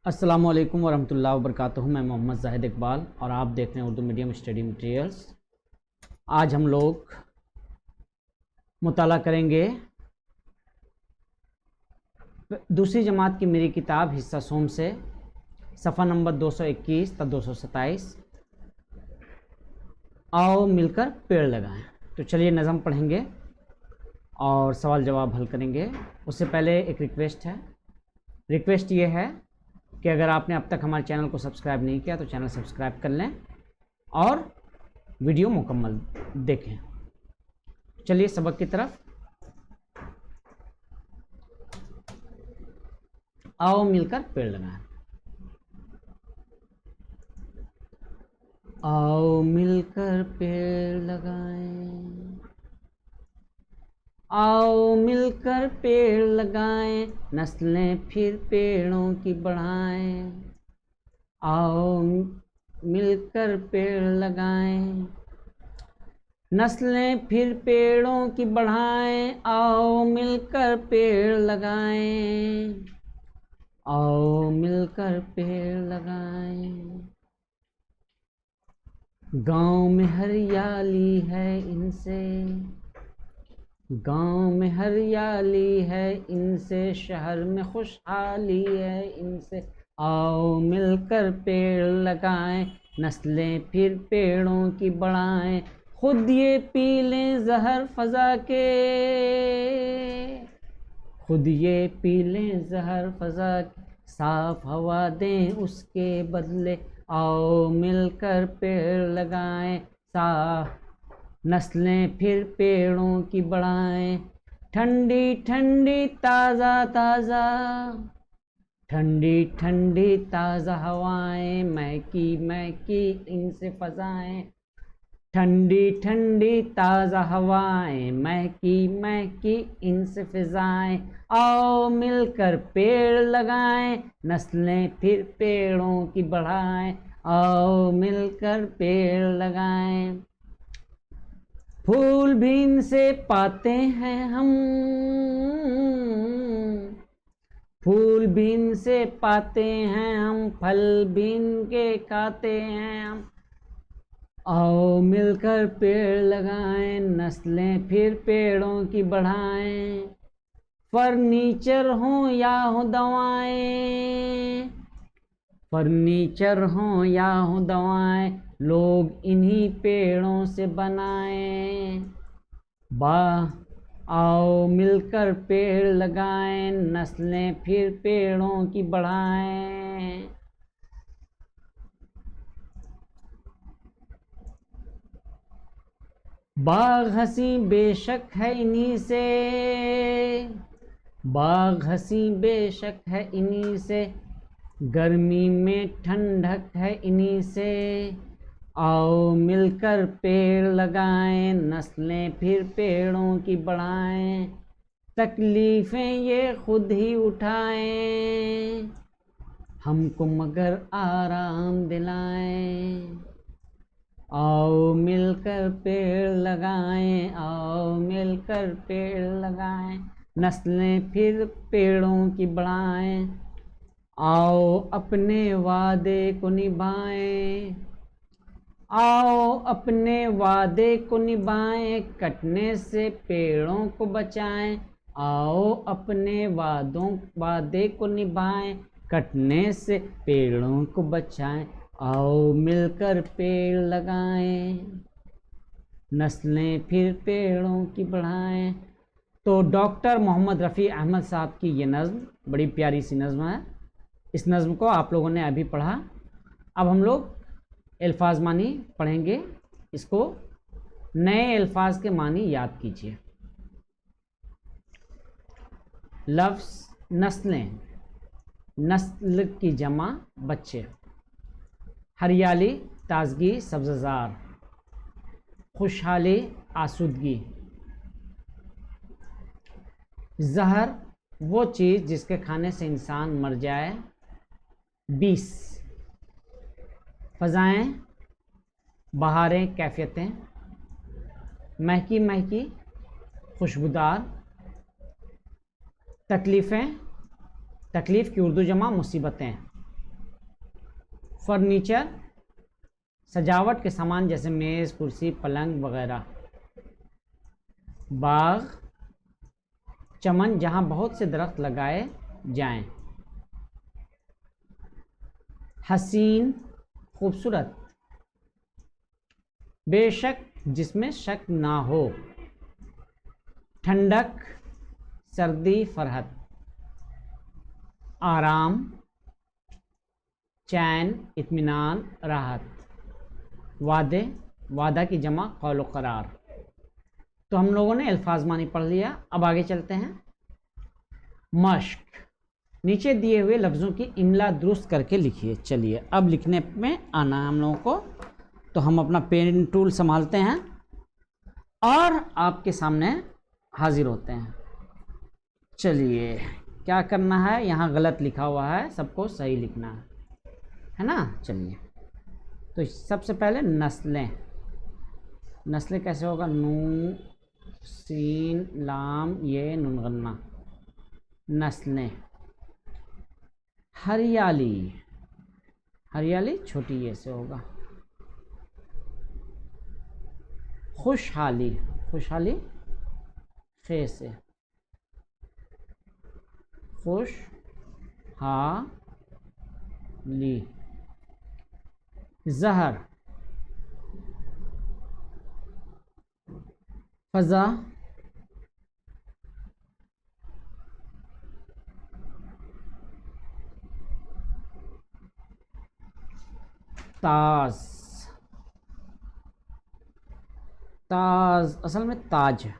अस्सलामुअलैकुम वरहमतुल्लाहि वबरकातुहू। मैं मोहम्मद जाहिद इकबाल और आप देख रहे हैं उर्दू मीडियम स्टडी मटेरियल्स। आज हम लोग मुताला करेंगे दूसरी जमात की मेरी किताब हिस्सा सोम से सफ़ा नंबर 221 तक 227। आओ मिलकर पेड़ लगाएं। तो चलिए नज़म पढ़ेंगे और सवाल जवाब हल करेंगे। उससे पहले एक रिक्वेस्ट है। रिक्वेस्ट ये है कि अगर आपने अब तक हमारे चैनल को सब्सक्राइब नहीं किया तो चैनल सब्सक्राइब कर लें और वीडियो मुकम्मल देखें। चलिए सबक की तरफ। आओ मिलकर पेड़ लगाएं। आओ मिलकर पेड़ लगाएं, आओ मिलकर पेड़ लगाएं, नस्लें फिर पेड़ों की बढ़ाएं। आओ मिलकर पेड़ लगाएं, नस्लें फिर पेड़ों की बढ़ाएं। आओ मिलकर पेड़ लगाएं, आओ मिलकर पेड़ लगाएं। गांव में हरियाली है इनसे, गांव में हरियाली है इनसे, शहर में खुशहाली है इनसे। आओ मिलकर पेड़ लगाएं, नस्लें फिर पेड़ों की बढ़ाएं। खुद ये पी लें जहर फजा के, खुद ये पी लें जहर फजा के, साफ हवा दें उसके बदले। आओ मिलकर पेड़ लगाएं, साफ नस्लें फिर पेड़ों की बढ़ाएं। ठंडी ठंडी ताज़ा ताज़ा, ठंडी ठंडी ताज़ा हवाएं, महकी महकी इनसे फ़ज़ाएं। ठंडी ठंडी ताज़ा हवाएं, महकी महकी इनसे फ़िज़ाएं। आओ मिलकर पेड़ लगाएं, नस्लें फिर पेड़ों की बढ़ाएं। आओ मिलकर पेड़ लगाएं। फूल भी इनसे पाते हैं हम, फूल भी इनसे पाते हैं हम, फल भी इनके खाते हैं हम। आओ मिलकर पेड़ लगाएं, नस्लें फिर पेड़ों की बढ़ाएं। फर्नीचर हो या हो दवाएं, फर्नीचर हो या हो दवाएं, लोग इन्हीं पेड़ों से बनाएं। आओ मिलकर पेड़ लगाएं, नस्लें फिर पेड़ों की बढ़ाएं। बाग हंसी बेशक है इन्हीं से, बाग हंसी बेशक है इन्हीं से, गर्मी में ठंडक है इन्हीं से। आओ मिलकर पेड़ लगाएं, नस्लें फिर पेड़ों की बढ़ाएं। तकलीफ़ें ये खुद ही उठाएं, हमको मगर आराम दिलाएं। आओ मिलकर पेड़ लगाएं, आओ मिलकर पेड़ लगाएं, नस्लें फिर पेड़ों की बढ़ाएं। आओ अपने वादे को निभाएं, आओ अपने वादे को निभाएं, कटने से पेड़ों को बचाएं। आओ अपने वादे को निभाएं, कटने से पेड़ों को बचाएं। आओ मिलकर पेड़ लगाएं, नस्लें फिर पेड़ों की बढ़ाएं। तो डॉक्टर मोहम्मद रफ़ी अहमद साहब की ये नज़्म बड़ी प्यारी सी नज़्म है। इस नज़्म को आप लोगों ने अभी पढ़ा। अब हम लोग अल्फाज मानी पढ़ेंगे। इसको नए अल्फाज के मानी याद कीजिए। लफ्ज़ नस्लें, नस्ल की जमा बच्चे। हरियाली ताजगी सब्ज़जार, खुशहाली आसूदगी। जहर वो चीज़ जिसके खाने से इंसान मर जाए। 20 फ़ज़ाएँ बहारें कैफियतें। महकी महकी खुशबूदार। तकलीफ़ें, तकलीफ़ की उर्दू जमा मुसीबतें। फर्नीचर, सजावट के सामान जैसे मेज, कुर्सी, पलंग वगैरह। बाग, चमन जहाँ बहुत से दरख्त लगाए जाएं। हसीन, खूबसूरत। बेशक, जिसमें शक ना हो। ठंडक, सर्दी, फरहत। आराम, चैन, इत्मीनान, राहत। वादे, वादा की जमा कौल करार। तो हम लोगों ने अल्फाज मानी पढ़ लिया। अब आगे चलते हैं। मश्क, नीचे दिए हुए लफ्ज़ों की इमला दुरुस्त करके लिखिए। चलिए अब लिखने में आना है हम लोगों को। तो हम अपना पेन टूल संभालते हैं और आपके सामने हाजिर होते हैं। चलिए क्या करना है, यहाँ गलत लिखा हुआ है, सबको सही लिखना है ना। चलिए तो सबसे पहले नस्लें। नस्लें कैसे होगा, नून सीन लाम ये नून गन्ना। नस्लें। हरियाली, हरियाली छोटी ये से होगा। खुशहाली, खुशहाली खे से। खुश हा ली। जहर, फजा ताज, ताज असल में ताज है।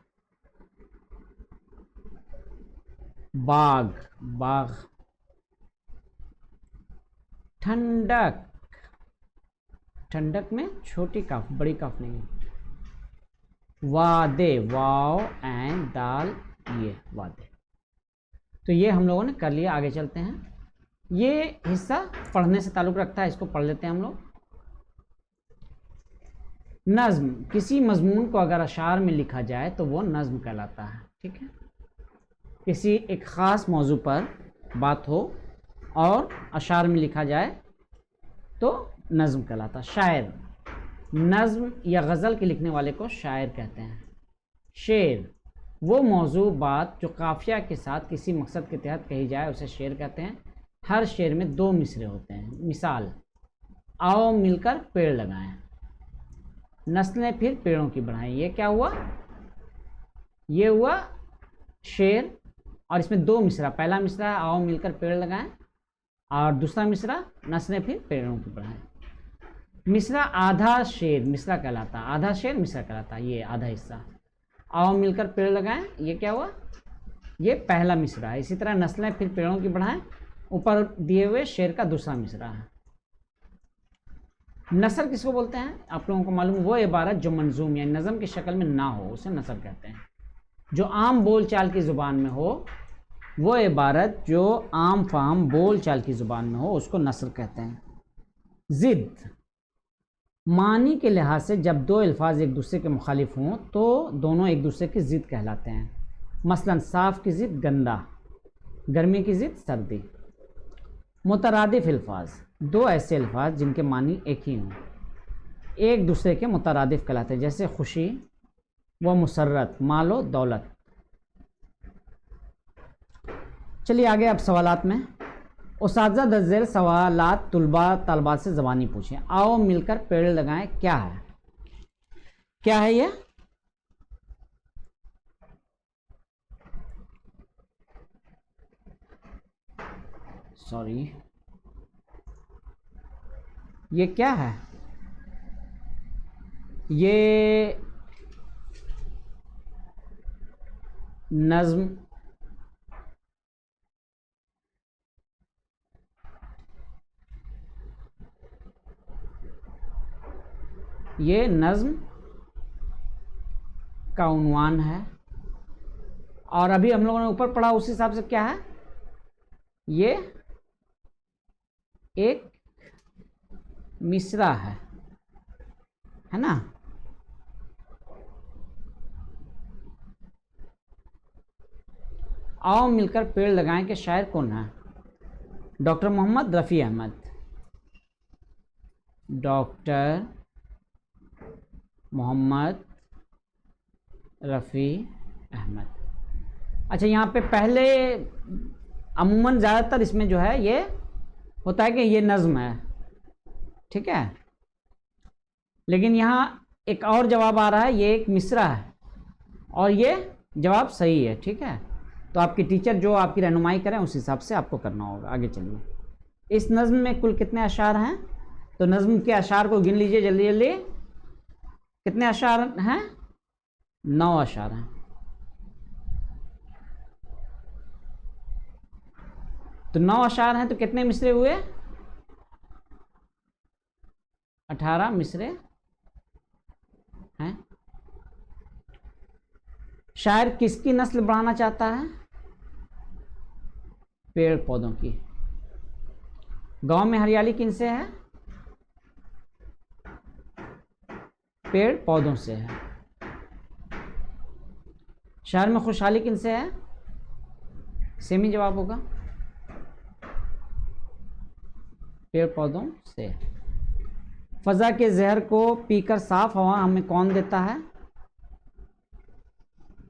बाग, बाग। ठंडक, ठंडक में छोटी काफ, बड़ी काफ नहीं है। वादे, वाव एंड दाल ये वादे। तो ये हम लोगों ने कर लिया। आगे चलते हैं। ये हिस्सा पढ़ने से ताल्लुक़ रखता है, इसको पढ़ लेते हैं हम लोग। नज़्म, किसी मजमून को अगर अशार में लिखा जाए तो वो नज़्म कहलाता है। ठीक है, किसी एक ख़ास मौजू पर बात हो और अशार में लिखा जाए तो नज़्म कहलाता है। शायर, नज़्म या गज़ल के लिखने वाले को शायर कहते हैं। शेर, वो मौजू बात जो काफिया के साथ किसी मकसद के तहत कही जाए उसे शेर कहते हैं। हर शेर में 2 मिसरे होते हैं। मिसाल, आओ मिलकर पेड़ लगाएं, नस्लें फिर पेड़ों की बढ़ाएं। ये क्या हुआ, ये हुआ शेर और इसमें 2 मिसरा। पहला मिसरा है आओ मिलकर पेड़ लगाएं और दूसरा मिसरा नस्लें फिर पेड़ों की बढ़ाएं। मिसरा आधा शेर मिसरा कहलाता, आधा शेर मिसरा कहलाता। ये आधा हिस्सा आओ मिलकर पेड़ लगाएं, ये क्या हुआ, ये पहला मिसरा है। इसी तरह नस्लें फिर पेड़ों की बढ़ाएं ऊपर दिए हुए शेर का दूसरा मिसरा है। नसर किसको बोलते हैं, आप लोगों को मालूम, वो इबारत जो मंजूम यानी नज़म की शक्ल में ना हो उसे नसर कहते हैं। जो आम बोल चाल की ज़ुबान में हो, वो इबारत जो आम फाम बोल चाल की ज़ुबान में हो उसको नसर कहते हैं। ज़िद, मानी के लिहाज से जब 2 अल्फाज एक दूसरे के मुखालिफ हों तो दोनों एक दूसरे की ज़िद कहलाते हैं। मसलन साफ़ की ज़िद गंदा, गर्मी की ज़िद सर्दी। मुतरादिफ अल्फाज, 2 ऐसे अल्फाज जिनके मानी एक ही हों, एक दूसरे के मुतरादिफ कहलाते हैं। जैसे खुशी व मुसर्रत, मालो दौलत। चलिए आगे अब सवालात में। उस्ताज़ा दर्जेल सवालात तुलबा तलबात से ज़बानी पूछें। आओ मिलकर पेड़ लगाएं, क्या है, क्या है ये, सॉरी ये क्या है, ये नज़्म, ये नज़्म का उन्वान है। और अभी हम लोगों ने ऊपर पढ़ा उस हिसाब से क्या है, ये एक मिसरा है ना। आओ मिलकर पेड़ लगाएं के शायर कौन है, डॉक्टर मोहम्मद रफ़ी अहमद। डॉक्टर मोहम्मद रफ़ी अहमद। अच्छा, यहाँ पे पहले अमूमन ज़्यादातर इसमें जो है ये होता है कि ये नज़्म है, ठीक है, लेकिन यहाँ एक और जवाब आ रहा है, ये एक मिसरा है और ये जवाब सही है, ठीक है। तो आपकी टीचर जो आपकी रहनुमाई करें उस हिसाब से आपको करना होगा। आगे चलिए, इस नज़्म में कुल कितने अशार हैं? तो नज़्म के अशार को गिन लीजिए जल्दी जल्दी। कितने अशार हैं? 9 अशार हैं। तो 9 अशार हैं तो कितने मिसरे हुए? 18 मिसरे हैं। शायर किसकी नस्ल बढ़ाना चाहता है? पेड़ पौधों की। गांव में हरियाली किनसे है? पेड़ पौधों से है। शहर में खुशहाली किनसे है? सेम ही जवाब होगा, पेड़ पौधों से। फजा के जहर को पीकर साफ हवा हमें कौन देता है?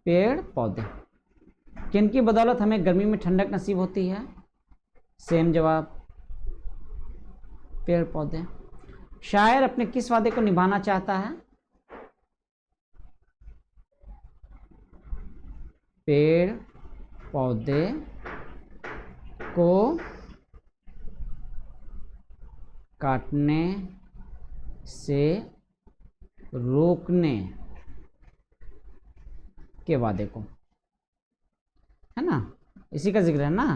पेड़ पौधे। किनकी बदौलत हमें गर्मी में ठंडक नसीब होती है? सेम जवाब, पेड़ पौधे। शायर अपने किस वादे को निभाना चाहता है? पेड़ पौधे को काटने से रोकने के वादे को, है ना, इसी का जिक्र है ना।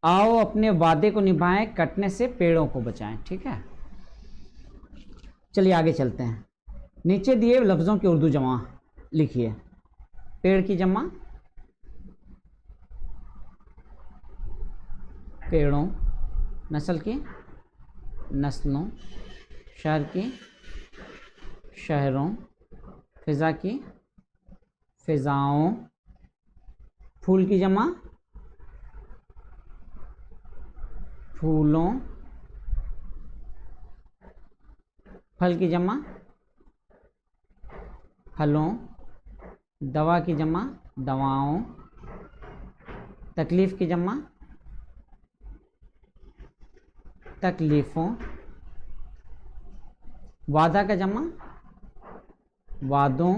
आओ अपने वादे को निभाएं, कटने से पेड़ों को बचाएं, ठीक है। चलिए आगे चलते हैं। नीचे दिए लफ्ज़ों की उर्दू जमा लिखिए। पेड़ की जमा पेड़ों, नस्ल की नस्लों, शहर की शहरों, फिज़ा की फिज़ाओं, फूल की जमा फूलों, फल की जमा फलों, दवा की जमा दवाओं, तकलीफ़ की जमा तकलीफ़ों, वादा का जमा वादों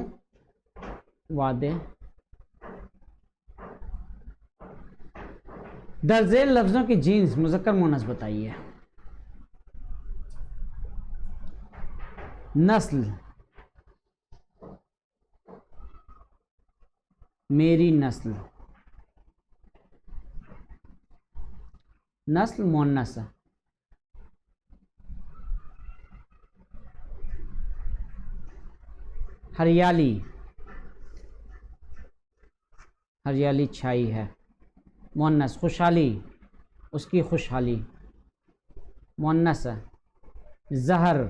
वादे। दर्जेल लफ्ज़ों की जीन्स मुज़क्कर मुअन्नस बताइए। नस्ल, मेरी नस्ल, नस्ल मुअन्नस है। हरियाली, हरियाली छाई है, मुअन्नस। खुशहाली, उसकी खुशहाली, मुअन्नस है। जहर,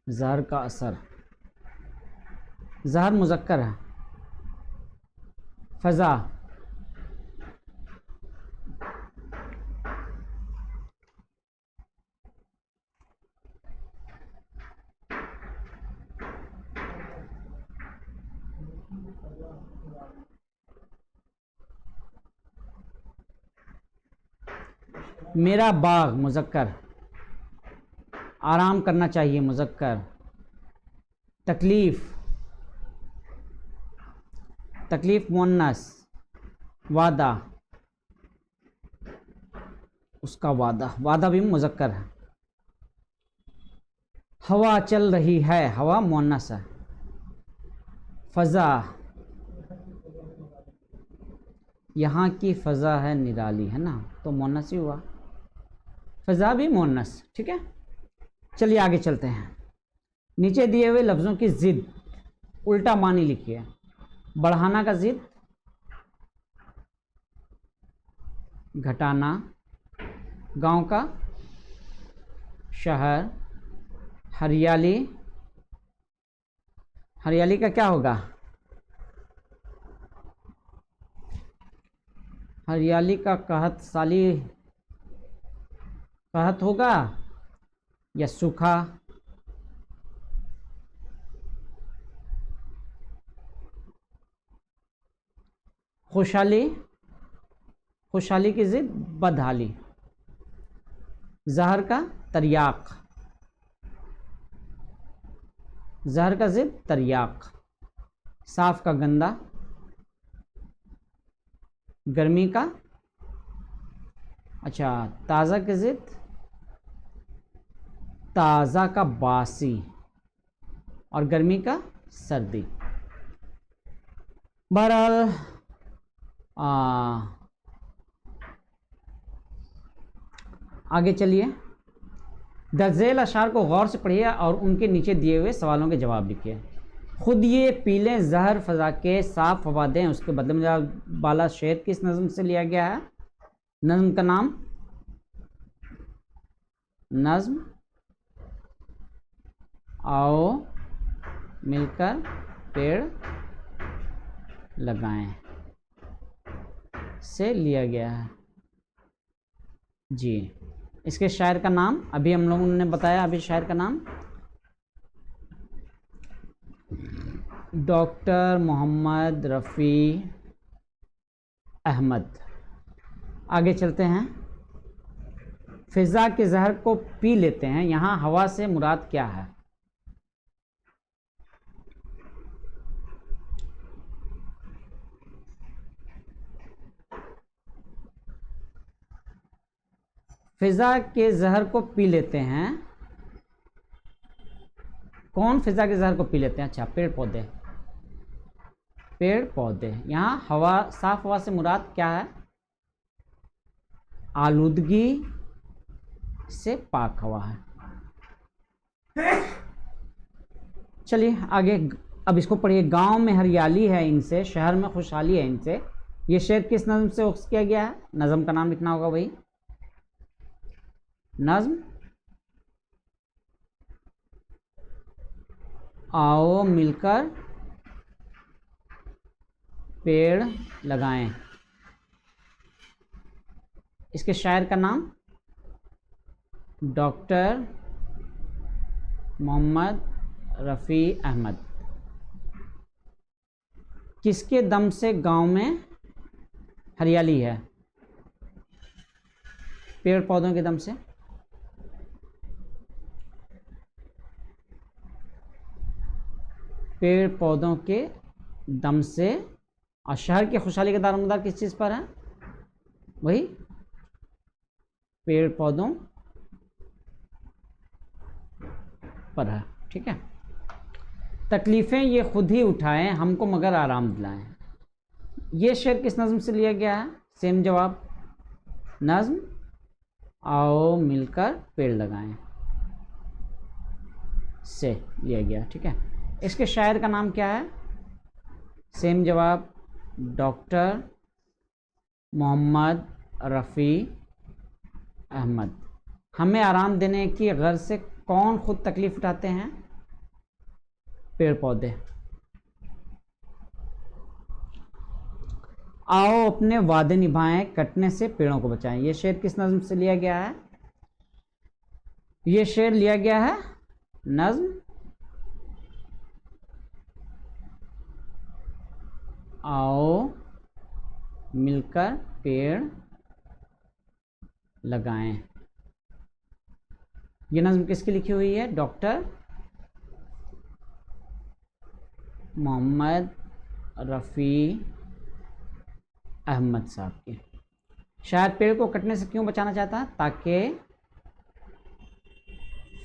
जहर का असर, जहर मुज़क्कर है। फ़ज़ा, मेरा बाग मुज़क्कर, आराम करना चाहिए मुज़क्कर। तकलीफ़, तकलीफ़ मुअन्नस। वादा, उसका वादा, वादा भी मुज़क्कर है। हवा चल रही है, हवा मुअन्नस है। फ़ज़ा, यहाँ की फ़ज़ा है निराली, है ना, तो मुअन्नस ही हुआ। फ़ज़ा भी मुअन्नस, ठीक है। चलिए आगे चलते हैं। नीचे दिए हुए लफ्ज़ों की ज़िद उल्टा मानी लिखिए। बढ़ाना का ज़िद घटाना, गांव का शहर, हरियाली, हरियाली का क्या होगा? हरियाली का कहत साली कहत होगा या सूखा? खुशहाली, खुशहाली की जिद बदहाली। जहर का तरियाक, जहर का जिद तरियाक। साफ का गंदा, गर्मी का, अच्छा ताज़ा की जिद ताज़ा का बासी, और गर्मी का सर्दी। बहरहाल आगे चलिए। दर्जेल अशार को गौर से पढ़िए और उनके नीचे दिए हुए सवालों के जवाब लिखिए। खुद ये पी लें जहर फजा के साफ हवा दें उसके बदले में। बाला शेर किस नज़म से लिया गया है? नज़म का नाम, नज़्म आओ मिलकर पेड़ लगाएं से लिया गया है जी। इसके शायर का नाम अभी हम लोगों ने बताया, अभी शायर का नाम डॉक्टर मोहम्मद रफ़ी अहमद। आगे चलते हैं। फिज़ा के जहर को पी लेते हैं, यहाँ हवा से मुराद क्या है? फिज़ा के जहर को पी लेते हैं, कौन फिज़ा के जहर को पी लेते हैं? अच्छा पेड़ पौधे, पेड़ पौधे। यहाँ हवा, साफ हवा से मुराद क्या है? आलूदगी से पाक हवा है। चलिए आगे, अब इसको पढ़िए। गांव में हरियाली है इनसे, शहर में खुशहाली है इनसे। ये शेर किस नज़म से उक्स किया गया है? नज़म का नाम लिखना होगा भाई। नज़्म आओ मिलकर पेड़ लगाएं। इसके शायर का नाम डॉक्टर मोहम्मद रफ़ी अहमद। किसके दम से गांव में हरियाली है? पेड़ पौधों के दम से। पेड़ पौधों के दम से। और शहर की खुशहाली का दारोमदार किस चीज़ पर है? वही पेड़ पौधों पर है। ठीक है। तकलीफ़ें ये खुद ही उठाएं, हमको मगर आराम दिलाएं। ये शेर किस नज़म से लिया गया है? सेम जवाब, नज़्म आओ मिलकर पेड़ लगाएं से लिया गया। ठीक है। इसके शायर का नाम क्या है? सेम जवाब, डॉक्टर मोहम्मद रफ़ी अहमद। हमें आराम देने की गर्ज से कौन खुद तकलीफ़ उठाते हैं? पेड़ पौधे। आओ अपने वादे निभाएं, कटने से पेड़ों को बचाएं। ये शेर किस नज़म से लिया गया है? ये शेर लिया गया है नज़्म आओ मिलकर पेड़ लगाएं। ये नज़्म किसकी लिखी हुई है? डॉक्टर मोहम्मद रफ़ी अहमद साहब की। शायद पेड़ को कटने से क्यों बचाना चाहता है? ताकि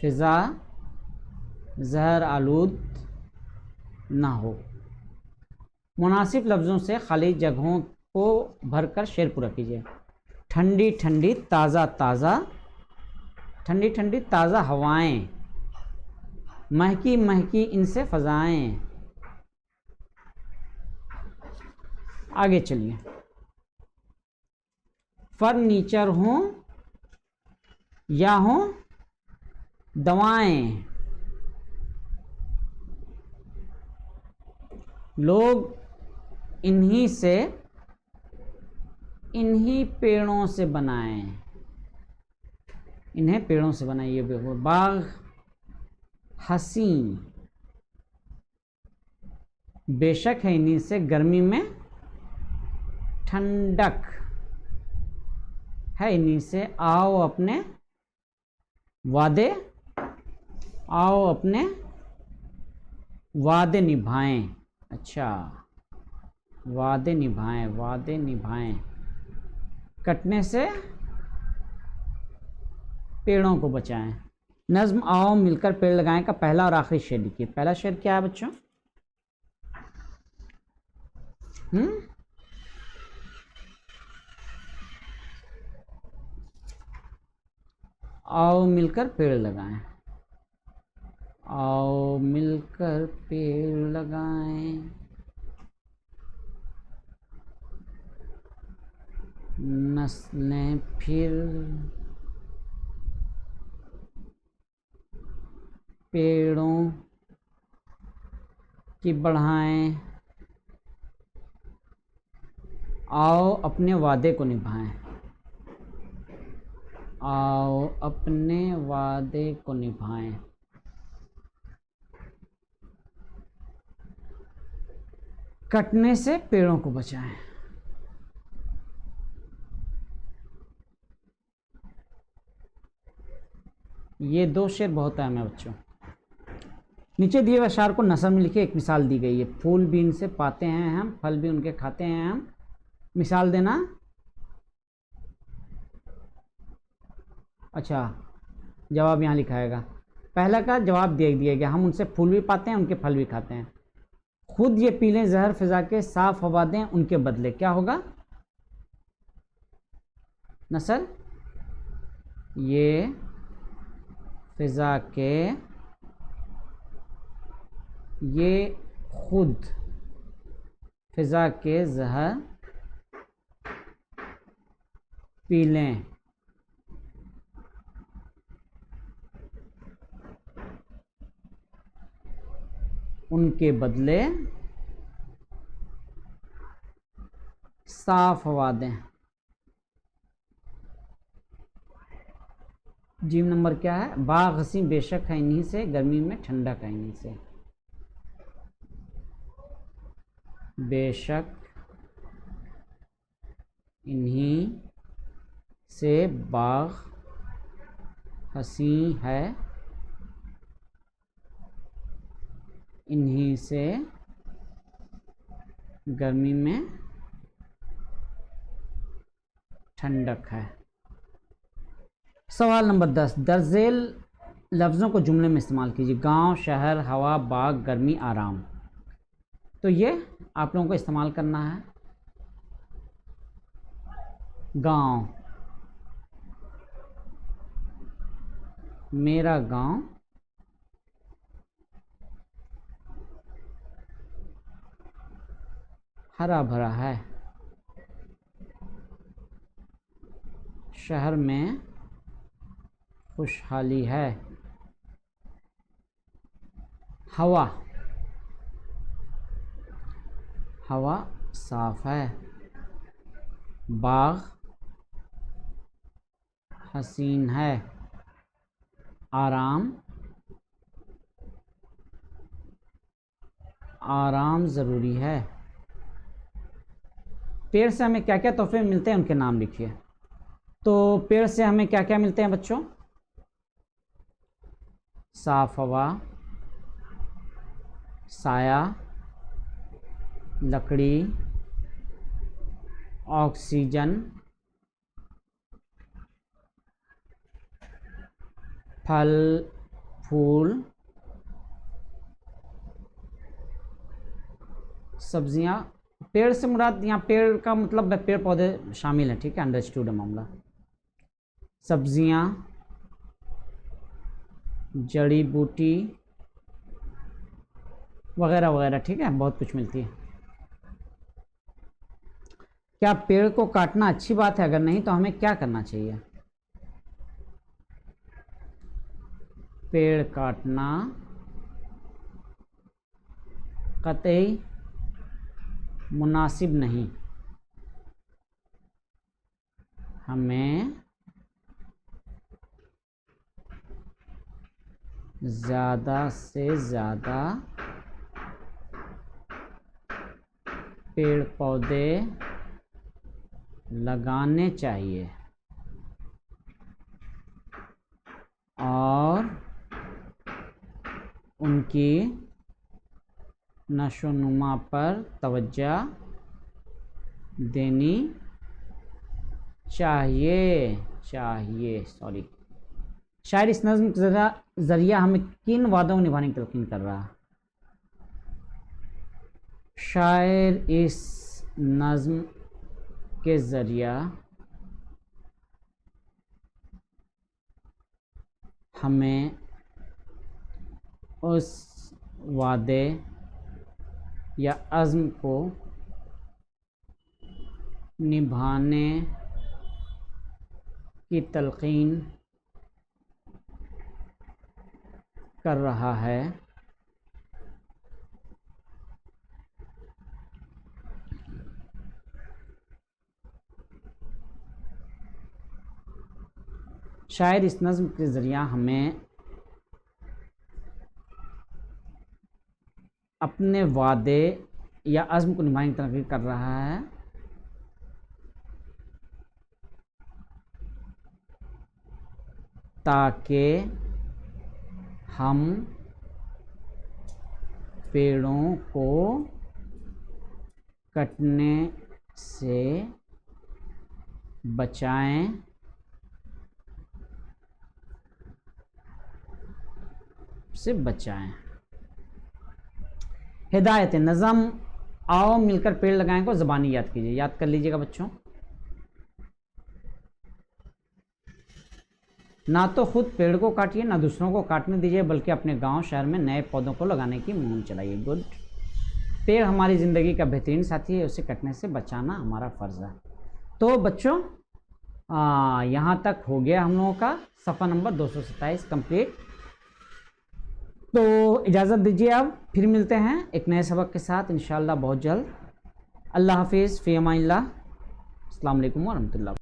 फ़िज़ा जहर आलूद ना हो। मुनासिब लफ्ज़ों से खाली जगहों को भरकर शेर पूरा कीजिए। ठंडी ठंडी ताज़ा ताज़ा, ठंडी ठंडी ताज़ा हवाएं, महकी महकी इनसे फ़ज़ाएं। आगे चलिए। फर्नीचर हों या हों दवाएं, लोग इन्हीं से, इन्हीं पेड़ों से बनाएं। इन्हें पेड़ों से बनाइए। बाग हसीन बेशक है इन्हीं से गर्मी में ठंडक है इन्हीं से। आओ अपने वादे निभाएं। अच्छा, वादे निभाएं। कटने से पेड़ों को बचाएं। नज्म आओ मिलकर पेड़ लगाएं का पहला और आखिरी शेर लिखिए। पहला शेर क्या है बच्चों? आओ मिलकर पेड़ लगाएं। आओ मिलकर पेड़ लगाएं, नस्लें फिर पेड़ों की बढ़ाएं। आओ अपने वादे को निभाएं। आओ अपने वादे को निभाएं। कटने से पेड़ों को बचाएं। ये दो शेर बहुत अहम है बच्चों। नीचे दिए हुए अशार को नसर में लिखे। एक मिसाल दी गई है। फूल भी इनसे पाते हैं हम, फल भी उनके खाते हैं हम। मिसाल देना। अच्छा, जवाब यहाँ लिखाएगा। पहला का जवाब दे दिया गया, हम उनसे फूल भी पाते हैं, उनके फल भी खाते हैं। खुद ये पी लें जहर फिजा के, साफ हवा दें उनके बदले। क्या होगा नसर? ये फिजा के, ये खुद फिजा के जहर पी लें, उनके बदले साफ हवा दें। जीव नंबर क्या है? बाग हसीं बेशक है इन्हीं से गर्मी में ठंडक है इन्हीं से। बेशक इन्हीं से बाग हसीं है इन्हीं से गर्मी में ठंडक है। सवाल नंबर 10, दर्जेल लफ्ज़ों को जुमले में इस्तेमाल कीजिए। गांव, शहर, हवा, बाग, गर्मी, आराम। तो ये आप लोगों को इस्तेमाल करना है। गांव, मेरा गांव हरा भरा है। शहर में खुशहाली है। हवा, हवा साफ है। बाग हसीन है। आराम, आराम ज़रूरी है। पेड़ से हमें क्या क्या तोहफे मिलते हैं उनके नाम लिखिए। तो पेड़ से हमें क्या क्या मिलते हैं बच्चों? साफ हवा, साया, लकड़ी, ऑक्सीजन, फल फूल, सब्जियां। पेड़ से मुराद यहाँ पेड़ का मतलब पेड़ पौधे शामिल हैं, ठीक है, अंडरस्टूड है मामला। सब्जियां, जड़ी बूटी वगैरह वगैरह, ठीक है, बहुत कुछ मिलती है। क्या पेड़ को काटना अच्छी बात है? अगर नहीं तो हमें क्या करना चाहिए? पेड़ काटना कतई मुनासिब नहीं। हमें ज़्यादा से ज़्यादा पेड़ पौधे लगाने चाहिए और उनकी नशोनुमा पर तवज्जो देनी चाहिए। शायर इस नज़्म के ज़रिया हमें किन वादों को निभाने की तलकीन कर रहा है? शायर इस नज़्म के ज़रिया हमें उस वादे या अज़्म को निभाने की तलकीन कर रहा है शायर इस नज़्म के ज़रिया हमें अपने वादे या अज़्म को निभाने की तलकीन कर रहा है ताकि हम पेड़ों को कटने से बचाएं हिदायत नज़म आओ मिलकर पेड़ लगाएं को ज़बानी याद कीजिए। याद कर लीजिएगा बच्चों। ना तो खुद पेड़ को काटिए ना दूसरों को काटने दीजिए, बल्कि अपने गांव शहर में नए पौधों को लगाने की मुहिम चलाइए। गुड। पेड़ हमारी ज़िंदगी का बेहतरीन साथी है, उसे कटने से बचाना हमारा फ़र्ज़ है। तो बच्चों यहाँ तक हो गया हम लोगों का सफ़ा नंबर 227 कंप्लीट। तो इजाज़त दीजिए, अब फिर मिलते हैं एक नए सबक के साथ इंशाअल्लाह बहुत जल्द। अल्लाह हाफिज़, फ़ी अमानिल्लाह, अस्सलाम वालेकुम व रहमतुल्लाह।